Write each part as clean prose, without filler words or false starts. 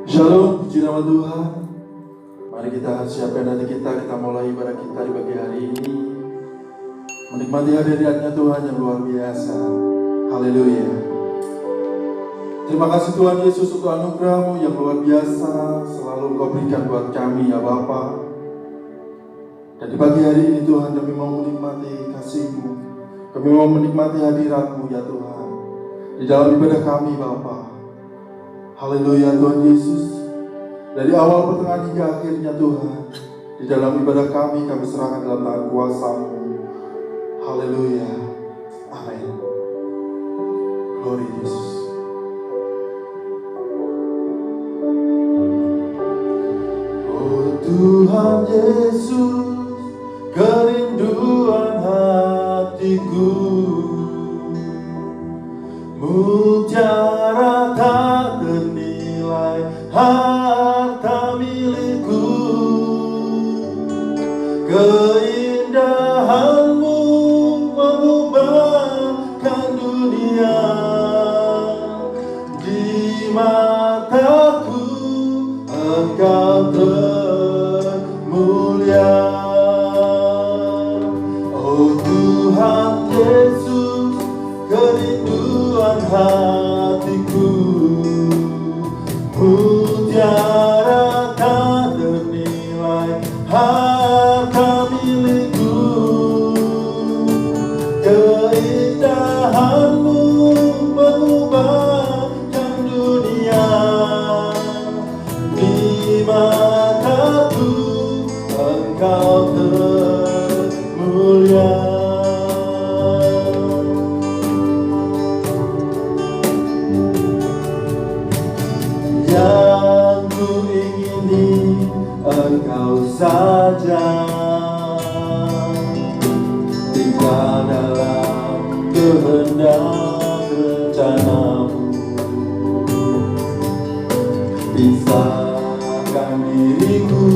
Shalom, puji nama Tuhan. Mari kita siapkan hati kita mulai ibadah kita di pagi hari ini. Menikmati hadiratnya Tuhan yang luar biasa. Haleluya. Terima kasih Tuhan Yesus untuk anugerah-Mu yang luar biasa selalu Kau berikan buat kami ya Bapa. Dan di pagi hari ini Tuhan kami mau menikmati kasih-Mu. Kami mau menikmati hadirat-Mu ya Tuhan di dalam ibadah kami Bapa. Haleluya Tuhan Yesus. Dari awal pertengahan hingga akhirnya Tuhan, di dalam ibadah kami serahkan dalam tangan kuasa-Mu. Haleluya. Amin. Glory Yesus. Oh Tuhan Yesus, kerinduan hatiku, mutiara tak ternilai harta milikku. Keindahan-Mu mengubahkan dunia. Di mataku Engkau termulia. Oh Tuhan Yesus, kerinduan hatiku, mutiara tak ternilai harta milikku. Keindahan-Mu mengubahkan dunia. Di mataku Engkau termulia. Yang ku ingini Engkau saja, tinggal dalam kehendak rencana-Mu. Pisahkan diriku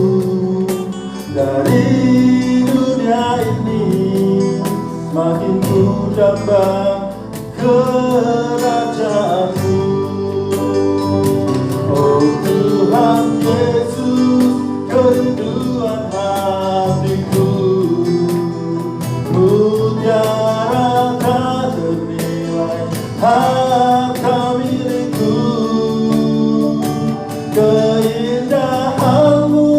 dari dunia ini, semakin ku dapat kerajaan-Mu. Oh Tuhan Yesus, kerinduan hatiku, mutiara tak ternilai harta milikku. Keindahan-Mu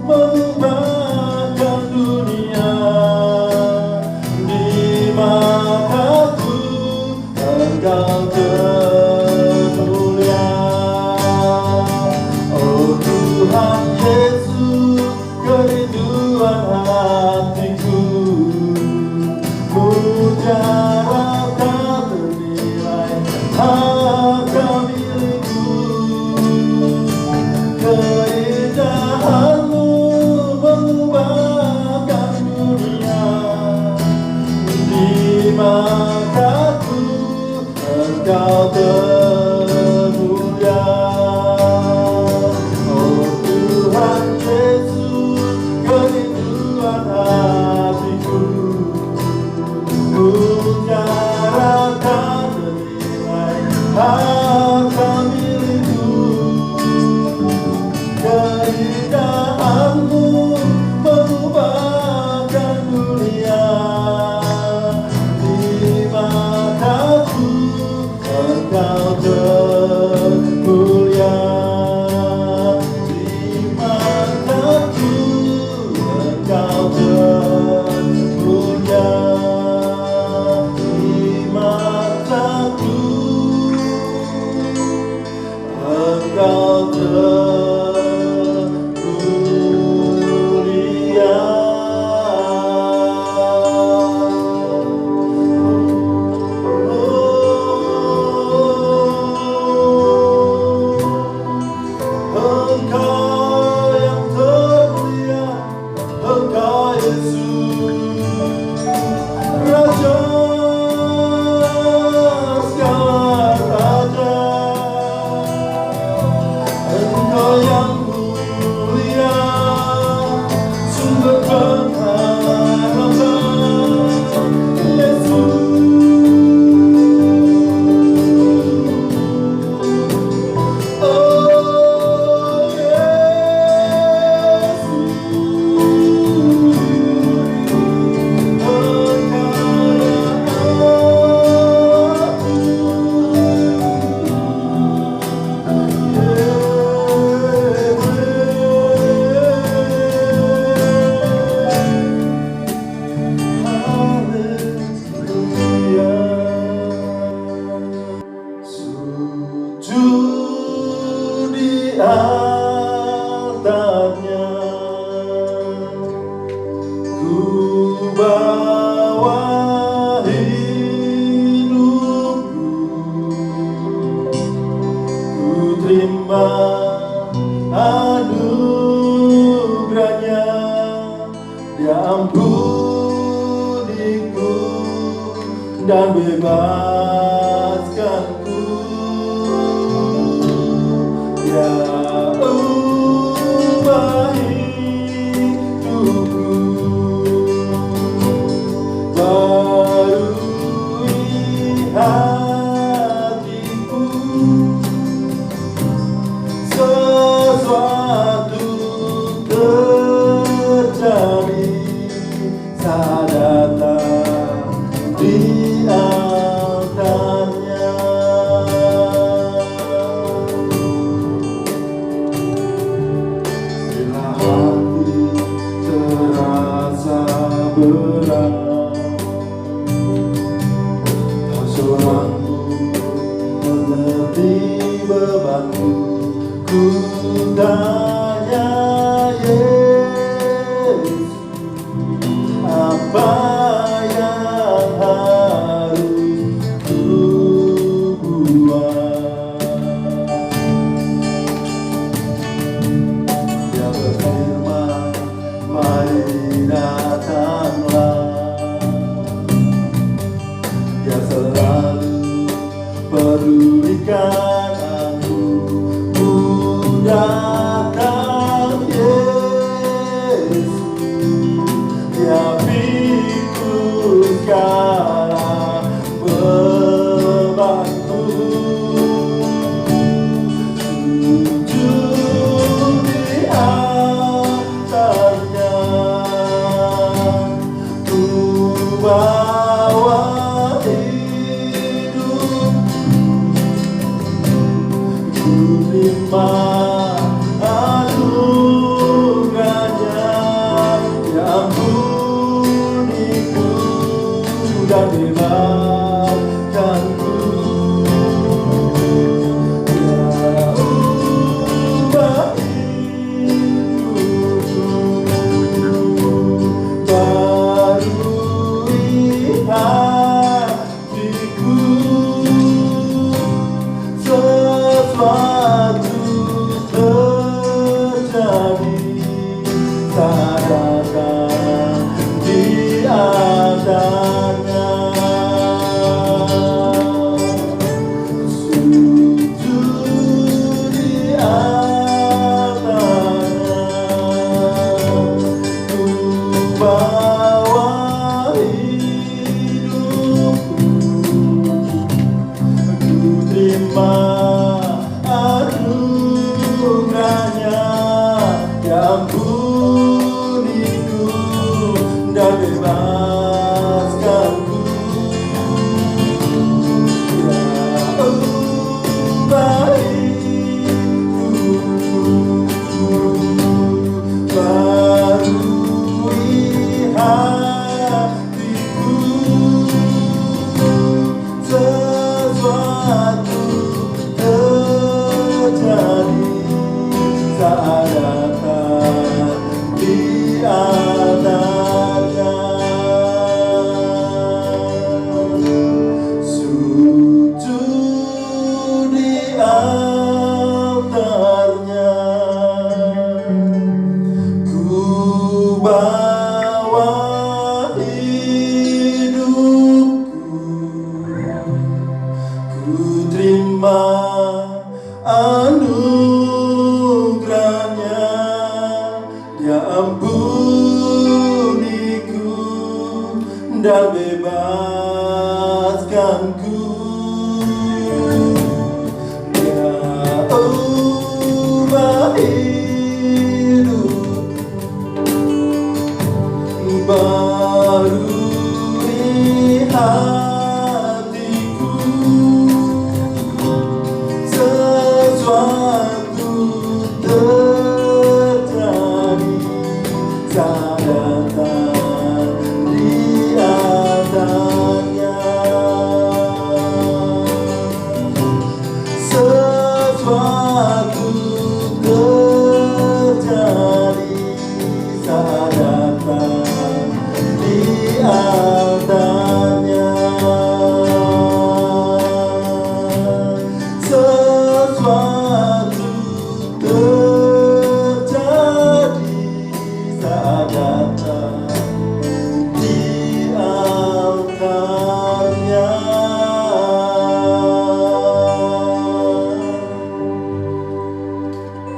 mengubahkan dunia. Di mataku Engkau termulia. Oh Tuhan Yesus, kerinduan hatiku, mutiara tak ternilai harta milikku. Keindahan-Mu mengubahkan dunia. Di mataku Engkau termulia. Oh Tuhan Yesus, kerinduan hatiku, mutiara tak ternilai harta milikku. Keindahan-Mu mengubahkan dunia. Di mataku Engkau termulia. Di mataku Engkau termulia. Di mataku Engkau termulia. Engkau yang termulia, Engkau Yesus, Raja segala raja. Engkau yang mulia, sumber pengharapan, Yesus. Oh altarnya. Ku bawa hidupku, ku terima anugerahnya. Dia ampuniku dan bebaskanku. Dia ubah hidupku, barui hatiku. Sesuatu terjadi saat datang di altarnya. Bila hati terasa berat, tak seorang mengerti bebanku. Ku tanya Yesus, apa yang harus ku buat? Dia berfirman, mari datanglah. Dia selalu pedulikan aku. Ku datang Yesus, Dia pikul segala bebanku. Sujud di altarnya, ku bawa hidup, ku terima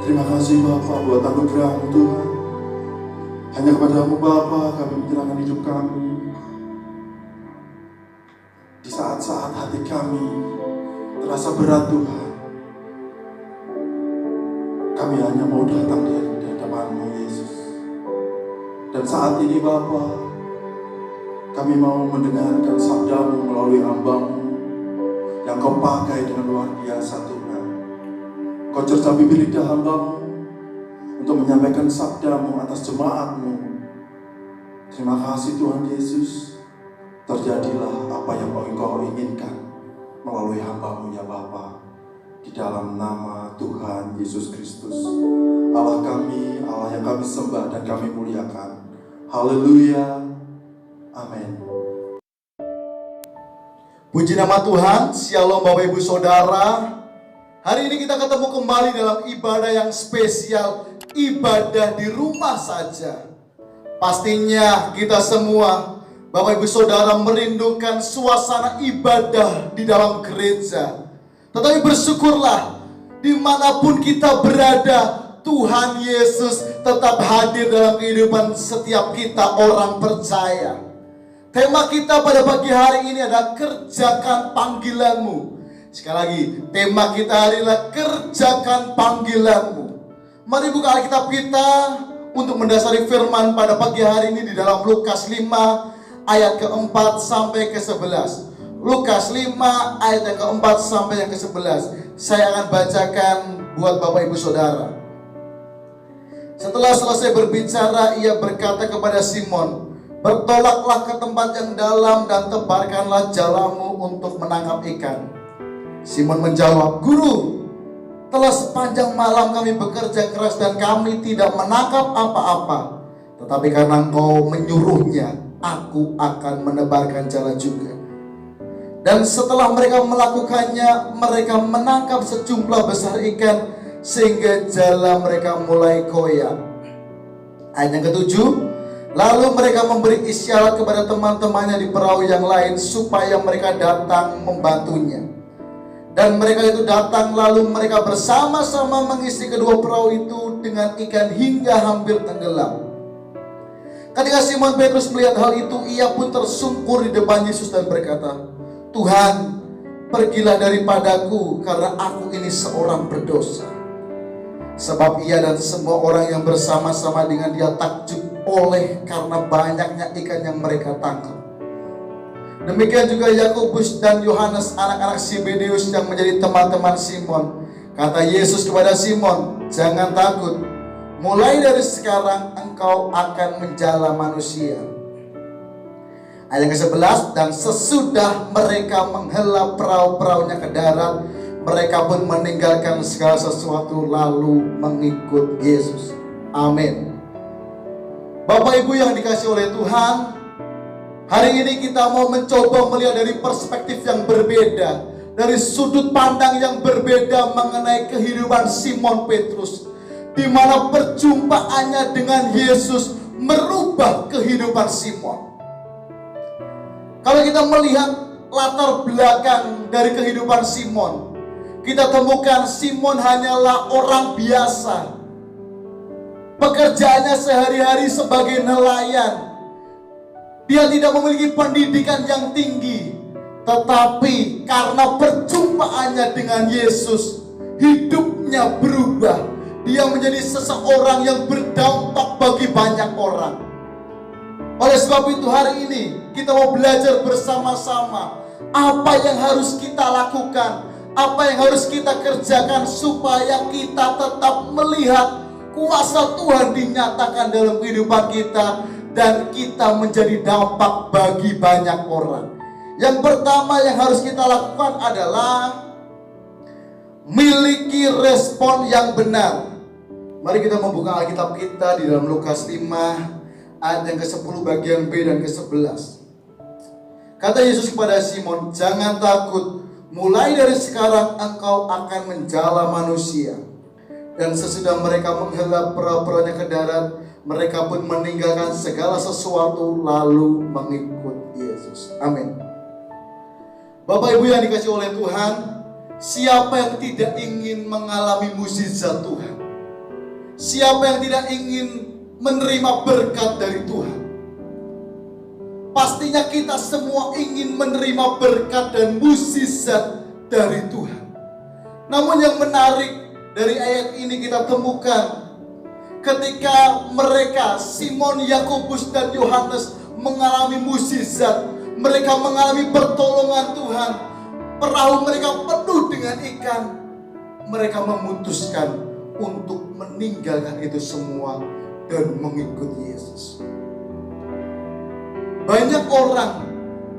Terima kasih Bapa buat anugerah-Mu Tuhan. Hanya kepada-Mu Bapa kami menyerahkan hidup kami. Di saat-saat hati kami terasa berat Tuhan, kami hanya mau datang di hadapan-Mu Yesus. Dan saat ini Bapa, kami mau mendengarkan sabda-Mu melalui hamba-Mu yang Kau pakai dengan luar biasa Tuhan. Kau cerca bibir lidah hamba-Mu untuk menyampaikan sabda-Mu atas jemaat-Mu. Terima kasih Tuhan Yesus. Terjadilah apa yang Engkau inginkan melalui hamba-Mu ya Bapa. Di dalam nama Tuhan Yesus Kristus, Allah kami, Allah yang kami sembah dan kami muliakan. Haleluya. Amin. Puji nama Tuhan. Shalom Bapak Ibu Saudara. Hari ini kita ketemu kembali dalam ibadah yang spesial, ibadah di rumah saja. Pastinya kita semua, Bapak Ibu Saudara, merindukan suasana ibadah di dalam gereja. Tetapi bersyukurlah, dimanapun kita berada, Tuhan Yesus tetap hadir dalam kehidupan setiap kita orang percaya. Tema kita pada pagi hari ini adalah kerjakan panggilan-Mu. Sekali lagi, tema kita hari ini adalah kerjakan panggilan-Mu. Mari buka Alkitab kita untuk mendasari firman pada pagi hari ini di dalam Lukas 5 ayat keempat sampai ke-11. Lukas 5 ayat yang keempat sampai yang ke-11. Saya akan bacakan buat Bapak Ibu Saudara. Setelah selesai berbicara, ia berkata kepada Simon, "Bertolaklah ke tempat yang dalam dan tebarkanlah jalamu untuk menangkap ikan." Simon menjawab, "Guru, telah sepanjang malam kami bekerja keras dan kami tidak menangkap apa-apa. Tetapi karena Engkau menyuruhnya, aku akan menebarkan jala juga." Dan setelah mereka melakukannya, mereka menangkap sejumlah besar ikan sehingga jala mereka mulai koyak. Ayat yang ke-7, lalu mereka memberi isyarat kepada teman-temannya di perahu yang lain supaya mereka datang membantunya. Dan mereka itu datang, lalu mereka bersama-sama mengisi kedua perahu itu dengan ikan hingga hampir tenggelam. Ketika Simon Petrus melihat hal itu, ia pun tersungkur di depan Yesus dan berkata, "Tuhan, pergilah daripadaku, karena aku ini seorang berdosa." Sebab ia dan semua orang yang bersama-sama dengan dia takjub oleh karena banyaknya ikan yang mereka tangkap. Demikian juga Yakobus dan Yohanes, anak-anak Zebedeus yang menjadi teman-teman Simon. Kata Yesus kepada Simon, "Jangan takut, mulai dari sekarang engkau akan menjala manusia." Ayat ke-11, dan sesudah mereka menghela perahu-perahunya ke darat, mereka pun meninggalkan segala sesuatu lalu mengikut Yesus. Amin. Bapak Ibu yang dikasihi oleh Tuhan, hari ini kita mau mencoba melihat dari perspektif yang berbeda, dari sudut pandang yang berbeda mengenai kehidupan Simon Petrus, di mana perjumpaannya dengan Yesus merubah kehidupan Simon. Kalau kita melihat latar belakang dari kehidupan Simon, kita temukan Simon hanyalah orang biasa. Pekerjaannya sehari-hari sebagai nelayan. Dia tidak memiliki pendidikan yang tinggi, tetapi karena perjumpaannya dengan Yesus, hidupnya berubah. Dia menjadi seseorang yang berdampak bagi banyak orang. Oleh sebab itu hari ini kita mau belajar bersama-sama apa yang harus kita lakukan, apa yang harus kita kerjakan supaya kita tetap melihat kuasa Tuhan dinyatakan dalam kehidupan kita dan kita menjadi dampak bagi banyak orang. Yang pertama yang harus kita lakukan adalah miliki respon yang benar. Mari kita membuka Alkitab kita di dalam Lukas 5 ayat yang ke-10 bagian B dan ke-11. Kata Yesus kepada Simon, "Jangan takut, mulai dari sekarang engkau akan menjala manusia." Dan sesudah mereka menghela perahu-perahunya ke darat, mereka pun meninggalkan segala sesuatu lalu mengikut Yesus. Amin. Bapak Ibu yang dikasihi oleh Tuhan, siapa yang tidak ingin mengalami mukjizat Tuhan? Siapa yang tidak ingin menerima berkat dari Tuhan? Pastinya kita semua ingin menerima berkat dan mukjizat dari Tuhan. Namun yang menarik dari ayat ini kita temukan ketika mereka, Simon, Yakobus, dan Yohanes mengalami mukjizat, mereka mengalami pertolongan Tuhan, perahu mereka penuh dengan ikan, mereka memutuskan untuk meninggalkan itu semua dan mengikuti Yesus. Banyak orang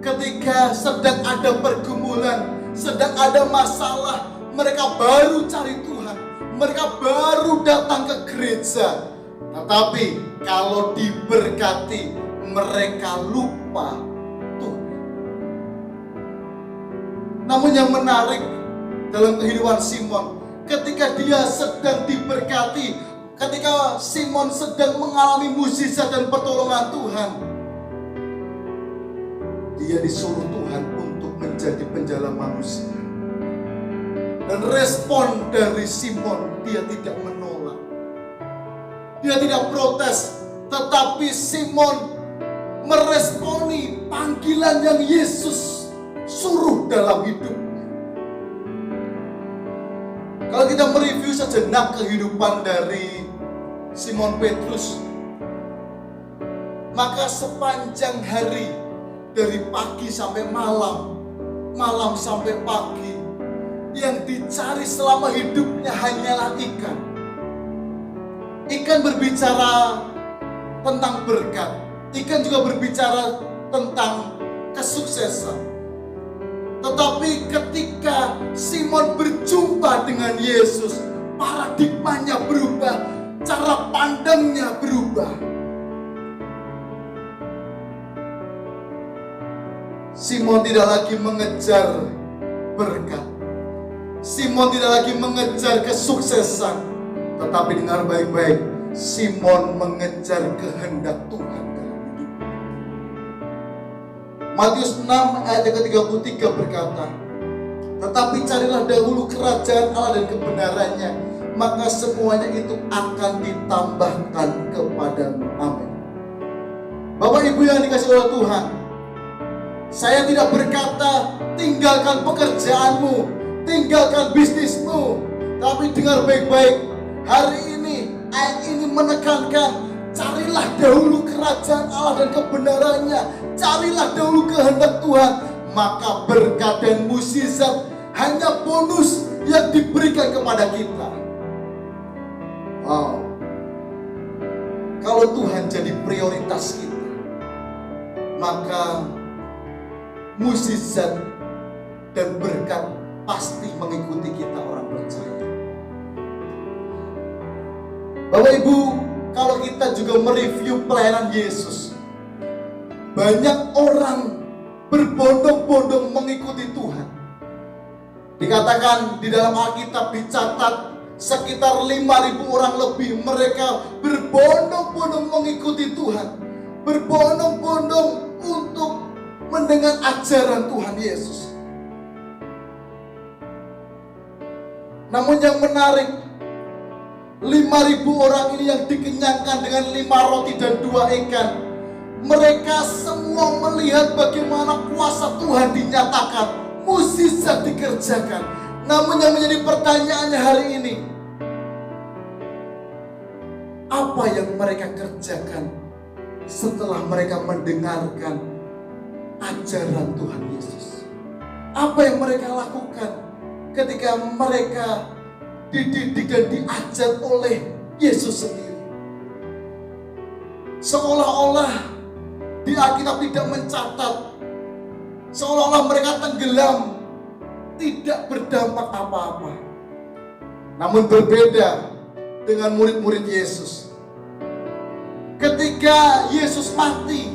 ketika sedang ada pergumulan, sedang ada masalah, mereka baru cari Tuhan, mereka baru datang ke gereja. Tetapi kalau diberkati, mereka lupa Tuhan. Namun yang menarik dalam kehidupan Simon, ketika dia sedang diberkati, ketika Simon sedang mengalami mukjizat dan pertolongan Tuhan, dia disuruh Tuhan untuk menjadi penjala manusia. Dan respon dari Simon, dia tidak menolak, dia tidak protes, tetapi Simon meresponi panggilan yang Yesus suruh dalam hidupnya. Kalau kita mereview sejenak kehidupan dari Simon Petrus, maka sepanjang hari, dari pagi sampai malam, malam sampai pagi, yang dicari selama hidupnya hanyalah ikan. Ikan berbicara tentang berkat, ikan juga berbicara tentang kesuksesan. Tetapi ketika Simon berjumpa dengan Yesus, paradigmanya berubah, cara pandangnya berubah. Simon tidak lagi mengejar berkat, Simon tidak lagi mengejar kesuksesan, tetapi dengar baik-baik, Simon mengejar kehendak Tuhan dalam hidupnya. Matius 6 ayat ke-33 berkata, tetapi carilah dahulu kerajaan Allah dan kebenarannya, maka semuanya itu akan ditambahkan kepadamu. Amin. Bapak Ibu yang dikasihi oleh Tuhan, saya tidak berkata tinggalkan pekerjaanmu, tinggalkan bisnismu, tapi dengar baik-baik, hari ini ayat ini menekankan, carilah dahulu kerajaan Allah dan kebenarannya, carilah dahulu kehendak Tuhan, maka berkat dan mukjizat hanya bonus yang diberikan kepada kita. Wow. Kalau Tuhan jadi prioritas kita, maka mukjizat dan berkat pasti mengikuti kita orang percaya. Bapak Ibu, kalau kita juga mereview pelayanan Yesus, banyak orang berbondong-bondong mengikuti Tuhan. Dikatakan di dalam Alkitab dicatat sekitar 5.000 orang lebih, mereka berbondong-bondong mengikuti Tuhan, berbondong-bondong untuk mendengar ajaran Tuhan Yesus. Namun yang menarik, 5.000 orang ini yang dikenyangkan dengan 5 roti dan 2 ikan, mereka semua melihat bagaimana kuasa Tuhan dinyatakan, mukjizat dikerjakan. Namun yang menjadi pertanyaannya hari ini, apa yang mereka kerjakan setelah mereka mendengarkan ajaran Tuhan Yesus? Apa yang mereka lakukan ketika mereka dididik dan diajar oleh Yesus sendiri? Seolah-olah di Alkitab tidak mencatat, seolah-olah mereka tenggelam, tidak berdampak apa-apa. Namun berbeda dengan murid-murid Yesus. Ketika Yesus mati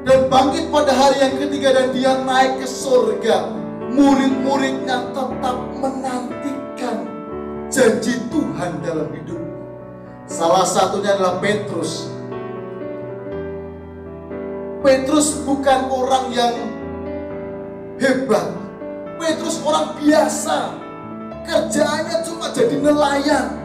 dan bangkit pada hari yang ketiga dan dia naik ke surga, murid-muridnya tetap menantikan janji Tuhan dalam hidupnya. Salah satunya adalah Petrus. Petrus bukan orang yang hebat. Petrus orang biasa. Kerjaannya cuma jadi nelayan.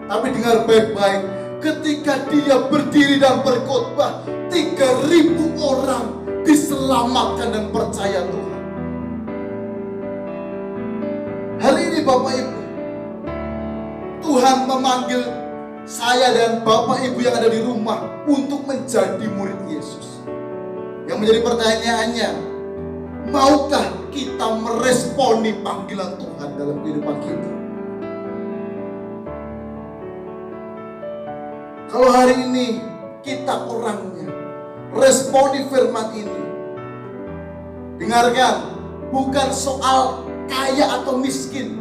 Tapi dengar baik-baik, ketika dia berdiri dan berkhotbah, 3.000 orang diselamatkan dan percaya Tuhan. Hari ini Bapak Ibu, Tuhan memanggil saya dan Bapak Ibu yang ada di rumah untuk menjadi murid Yesus. Yang menjadi pertanyaannya, maukah kita meresponi panggilan Tuhan dalam kehidupan kita? Kalau hari ini kita orangnya responi firman ini, dengarkan, bukan soal kaya atau miskin,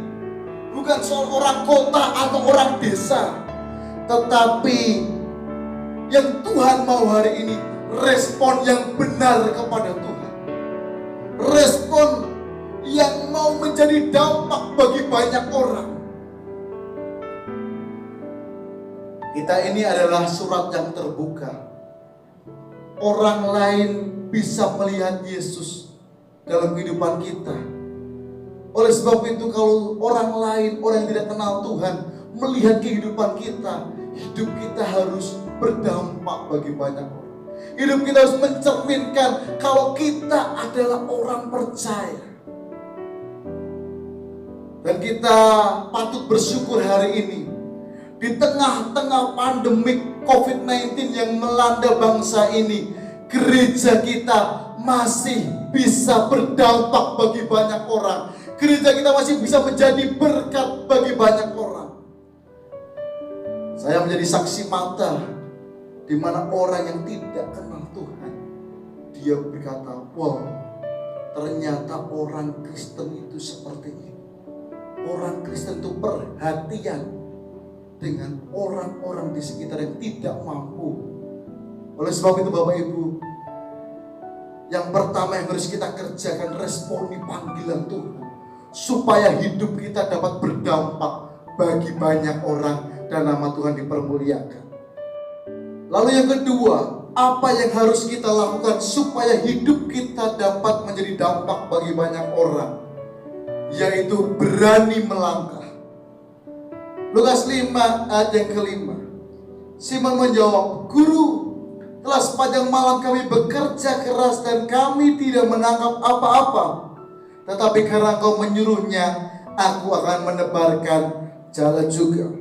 bukan soal orang kota atau orang desa, tetapi yang Tuhan mau hari ini respon yang benar kepada Tuhan, respon yang mau menjadi dampak bagi banyak orang. Kita ini adalah surat yang terbuka. Orang lain bisa melihat Yesus dalam kehidupan kita. Oleh sebab itu, kalau orang lain, orang yang tidak kenal Tuhan, melihat kehidupan kita, hidup kita harus berdampak bagi banyak orang. Hidup kita harus mencerminkan kalau kita adalah orang percaya. Dan kita patut bersyukur hari ini, di tengah-tengah pandemik COVID-19 yang melanda bangsa ini, gereja kita masih bisa berdampak bagi banyak orang. Gereja kita masih bisa menjadi berkat bagi banyak orang. Saya menjadi saksi mata di mana orang yang tidak kenal Tuhan, dia berkata, wow, ternyata orang Kristen itu seperti ini. Orang Kristen itu perhatian dengan orang-orang di sekitar yang tidak mampu. Oleh sebab itu Bapak Ibu, yang pertama yang harus kita kerjakan, responi panggilan Tuhan, supaya hidup kita dapat berdampak bagi banyak orang dan nama Tuhan dipermuliakan. Lalu yang kedua, apa yang harus kita lakukan supaya hidup kita dapat menjadi dampak bagi banyak orang? Yaitu berani melangkah. Lukas 5 ayat yang kelima. Simon menjawab, Guru, telah sepanjang malam kami bekerja keras dan kami tidak menangkap apa-apa. Tetapi karena Engkau menyuruhnya, aku akan menebarkan jala juga.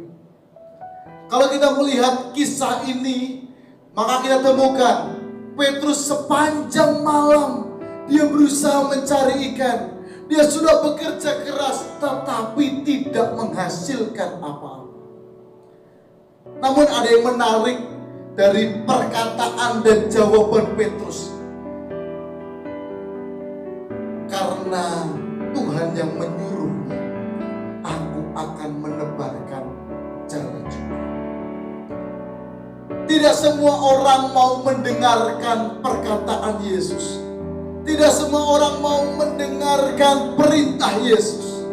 Kalau kita melihat kisah ini, maka kita temukan Petrus sepanjang malam dia berusaha mencari ikan. Dia sudah bekerja keras tetapi tidak menghasilkan apa-apa. Namun ada yang menarik dari perkataan dan jawaban Petrus. Karena Tuhan yang menyuruhnya, aku akan menebarkan jala juga. Tidak semua orang mau mendengarkan perkataan Yesus. Tidak semua orang mau mendengarkan perintah Yesus.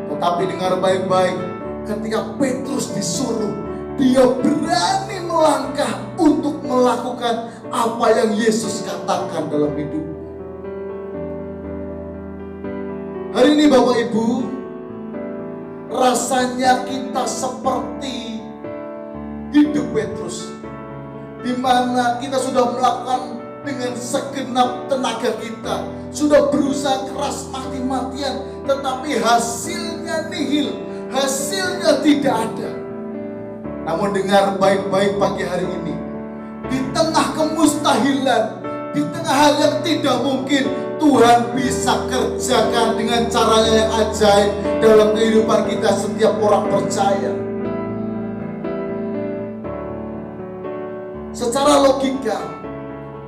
Tetapi dengar baik-baik, ketika Petrus disuruh, dia berani melangkah untuk melakukan apa yang Yesus katakan dalam hidup. Hari ini Bapak Ibu, rasanya kita seperti hidup Petrus, di mana kita sudah melakukan dengan segenap tenaga kita, sudah berusaha keras mati-matian, tetapi hasilnya nihil, hasilnya tidak ada. Namun dengar baik-baik pagi hari ini, di tengah kemustahilan, di tengah hal yang tidak mungkin, Tuhan bisa kerjakan dengan caranya yang ajaib dalam kehidupan kita setiap orang percaya. Secara logika,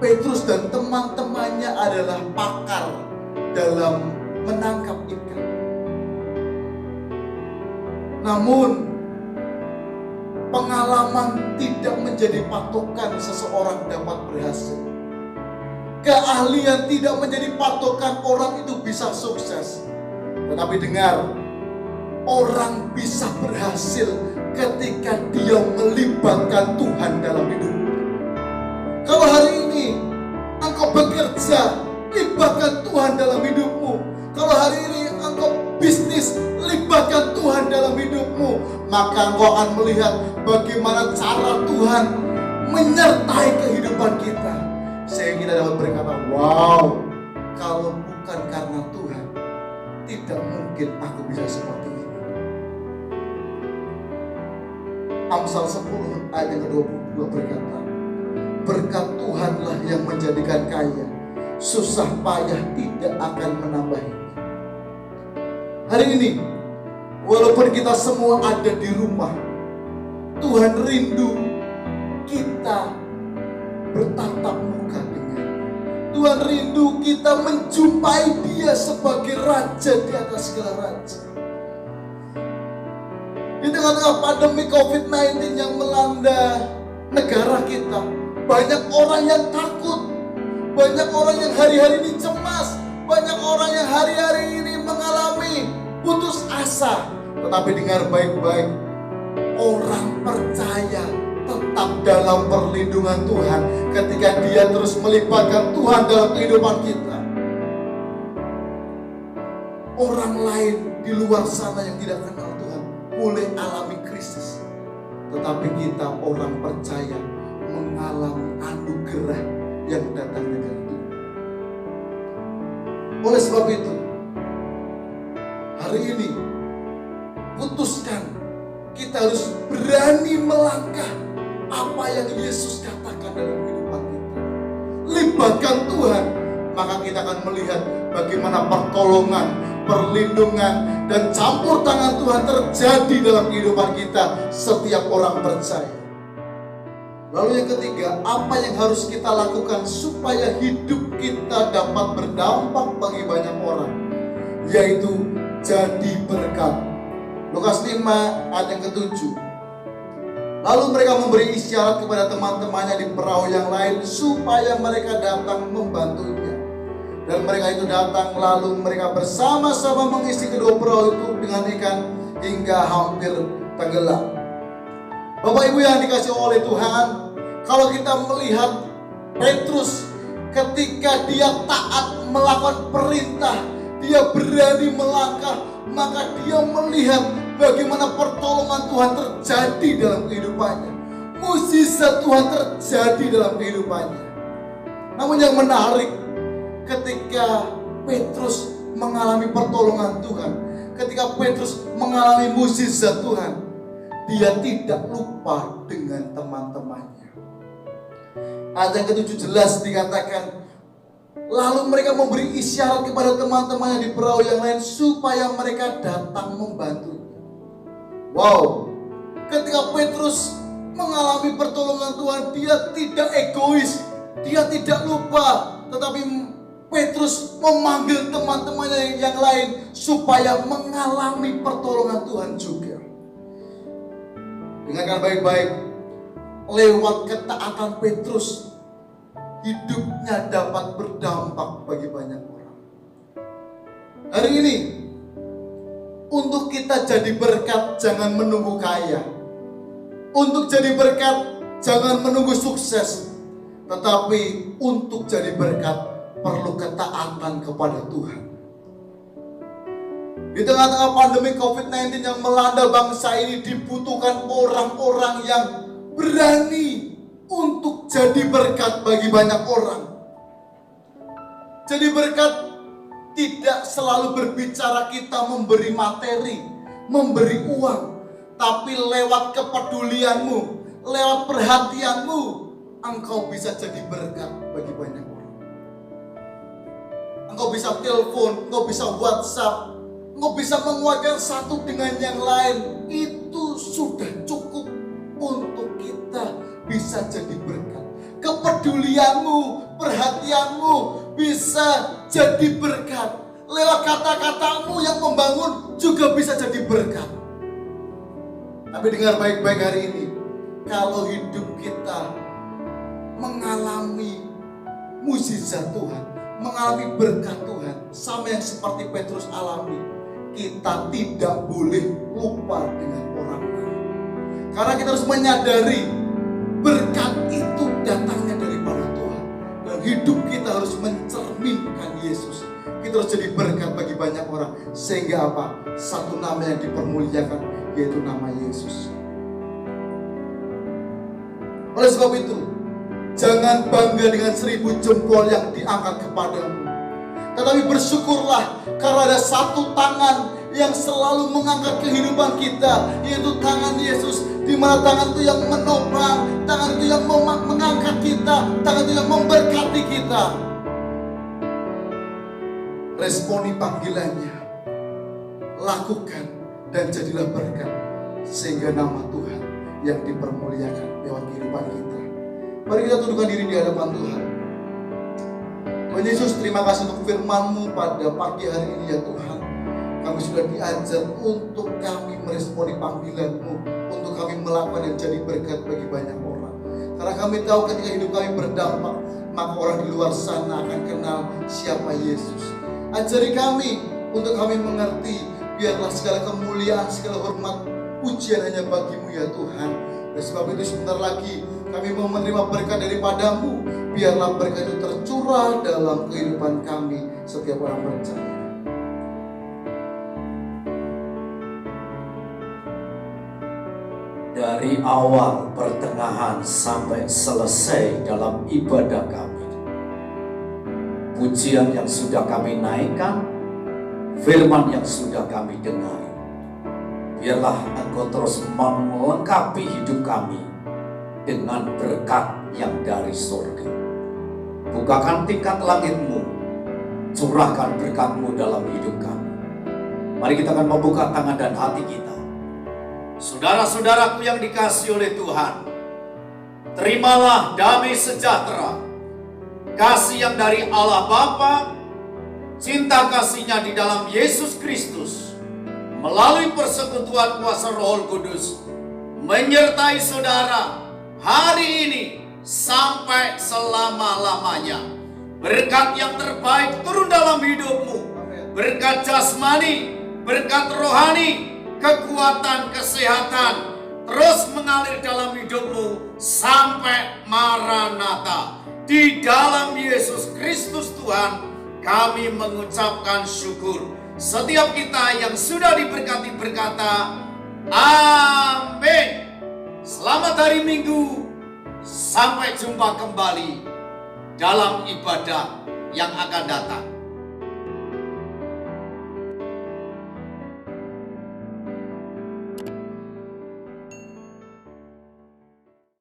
Petrus dan teman-temannya adalah pakar dalam menangkap ikan. Namun, pengalaman tidak menjadi patokan seseorang dapat berhasil. Keahlian tidak menjadi patokan orang itu bisa sukses. Tetapi dengar, orang bisa berhasil ketika dia melibatkan Tuhan dalam hidup. Kalau hari ini engkau bekerja, libatkan Tuhan dalam hidupmu. Kalau hari ini engkau bisnis, libatkan Tuhan dalam hidupmu. Maka maka engkau akan melihat bagaimana cara Tuhan menyertai kehidupan kita. Sehingga kita dapat berkata, wow, kalau bukan karena Tuhan, tidak mungkin aku bisa seperti ini. Amsal 10 ayat yang ke-22 berkata, berkat Tuhanlah yang menjadikan kaya, susah payah tidak akan menambahinya. Hari ini, walaupun kita semua ada di rumah, Tuhan rindu kita bertatap muka dengan. Tuhan rindu kita menjumpai Dia sebagai Raja di atas segala raja. Di tengah-tengah pandemi COVID-19 yang melanda negara kita, banyak orang yang takut, banyak orang yang hari-hari ini cemas, banyak orang yang hari-hari ini mengalami putus asa. Tetapi dengar baik-baik, orang percaya tetap dalam perlindungan Tuhan ketika dia terus melibatkan Tuhan dalam kehidupan kita. Orang lain di luar sana yang tidak kenal Tuhan boleh alami krisis, tetapi kita orang percaya mengalami anugerah yang datang dari Tuhan. Oleh sebab itu, hari ini putuskan kita harus berani melangkah apa yang Yesus katakan dalam kehidupan kita. Libatkan Tuhan, maka kita akan melihat bagaimana pertolongan, perlindungan, dan campur tangan Tuhan terjadi dalam kehidupan kita setiap orang percaya. Lalu yang ketiga, apa yang harus kita lakukan supaya hidup kita dapat berdampak bagi banyak orang, yaitu jadi berkat. Lukas 5 ayat yang ke-7. Lalu mereka memberi isyarat kepada teman-temannya di perahu yang lain supaya mereka datang membantunya. Dan mereka itu datang, lalu mereka bersama-sama mengisi kedua perahu itu dengan ikan hingga hampir tenggelam. Bapak Ibu yang dikasihi oleh Tuhan, kalau kita melihat Petrus ketika dia taat melakukan perintah, dia berani melangkah, maka dia melihat bagaimana pertolongan Tuhan terjadi dalam kehidupannya. Mukjizat Tuhan terjadi dalam kehidupannya. Namun yang menarik, ketika Petrus mengalami pertolongan Tuhan, ketika Petrus mengalami mukjizat Tuhan, dia tidak lupa dengan teman-temannya. Ayat yang ke-7 jelas dikatakan, lalu mereka memberi isyarat kepada teman-temannya di perahu yang lain supaya mereka datang membantu. Wow, ketika Petrus mengalami pertolongan Tuhan, dia tidak egois, dia tidak lupa, tetapi Petrus memanggil teman-temannya yang lain supaya mengalami pertolongan Tuhan juga. Dengarkan baik-baik, lewat ketaatan Petrus, hidupnya dapat berdampak bagi banyak orang. Hari ini, untuk kita jadi berkat, jangan menunggu kaya. Untuk jadi berkat, jangan menunggu sukses. Tetapi untuk jadi berkat, perlu ketaatan kepada Tuhan. Di tengah-tengah pandemi COVID-19 yang melanda bangsa ini, dibutuhkan orang-orang yang berani untuk jadi berkat bagi banyak orang. Jadi berkat tidak selalu berbicara kita memberi materi, memberi uang, tapi lewat kepedulianmu, lewat perhatianmu, engkau bisa jadi berkat bagi banyak orang. Engkau bisa telepon, engkau bisa WhatsApp, engkau bisa menguatkan satu dengan yang lain. Itu sudah cukup untuk kita bisa jadi berkat. Kepedulianmu, perhatianmu bisa jadi berkat. Lewat kata-katamu yang membangun juga bisa jadi berkat. Tapi dengar baik-baik hari ini, kalau hidup kita mengalami mukjizat Tuhan, mengalami berkat Tuhan, sama yang seperti Petrus alami, kita tidak boleh lupa dengan orang lain. Karena kita harus menyadari berkat itu datangnya daripada Tuhan. Dan hidup kita harus mencerminkan Yesus. Kita terus jadi berkat bagi banyak orang. Sehingga apa? Satu nama yang dipermuliakan, yaitu nama Yesus. Oleh sebab itu, jangan bangga dengan 1000 jempol yang diangkat kepadamu, tetapi bersyukurlah karena ada satu tangan yang selalu mengangkat kehidupan kita, yaitu tangan Yesus. Di mana tangan itu yang menopang, tangan itu yang mengangkat kita, tangan itu yang memberkati kita. Responi panggilannya, lakukan dan jadilah berkat, sehingga nama Tuhan yang dipermuliakan lewat kehidupan kita. Mari kita tundukkan diri di hadapan Tuhan. Tuhan Yesus, terima kasih untuk firman-Mu pada pagi hari ini ya Tuhan. Kami sudah diajar untuk kami meresponi panggilan-Mu, untuk kami melakukan dan jadi berkat bagi banyak orang. Karena kami tahu ketika hidup kami berdampak, maka orang di luar sana akan kenal siapa Yesus. Ajari kami untuk kami mengerti, biarlah segala kemuliaan, segala hormat, pujian hanya bagi-Mu ya Tuhan. Dan sebab itu sebentar lagi kami mau menerima berkat daripada-Mu. Biarlah berkat itu tercurah dalam kehidupan kami setiap orang percaya. Dari awal, pertengahan, sampai selesai dalam ibadah kami, pujian yang sudah kami naikkan, firman yang sudah kami dengar, biarlah Engkau terus melengkapi hidup kami dengan berkat yang dari surga. Bukakan tingkat langit-Mu, curahkan berkat-Mu dalam hidup kami. Mari kita akan membuka tangan dan hati kita. Saudara-saudaraku yang dikasihi oleh Tuhan, terimalah damai sejahtera, kasih yang dari Allah Bapa, cinta kasih-Nya di dalam Yesus Kristus, melalui persekutuan kuasa Roh Kudus, menyertai saudara hari ini sampai selama-lamanya. Berkat yang terbaik turun dalam hidupmu, berkat jasmani, berkat rohani, kekuatan, kesehatan terus mengalir dalam hidupmu sampai Maranatha. Di dalam Yesus Kristus Tuhan, kami mengucapkan syukur. Setiap kita yang sudah diberkati berkata, amin. Selamat hari Minggu. Sampai jumpa kembali dalam ibadah yang akan datang.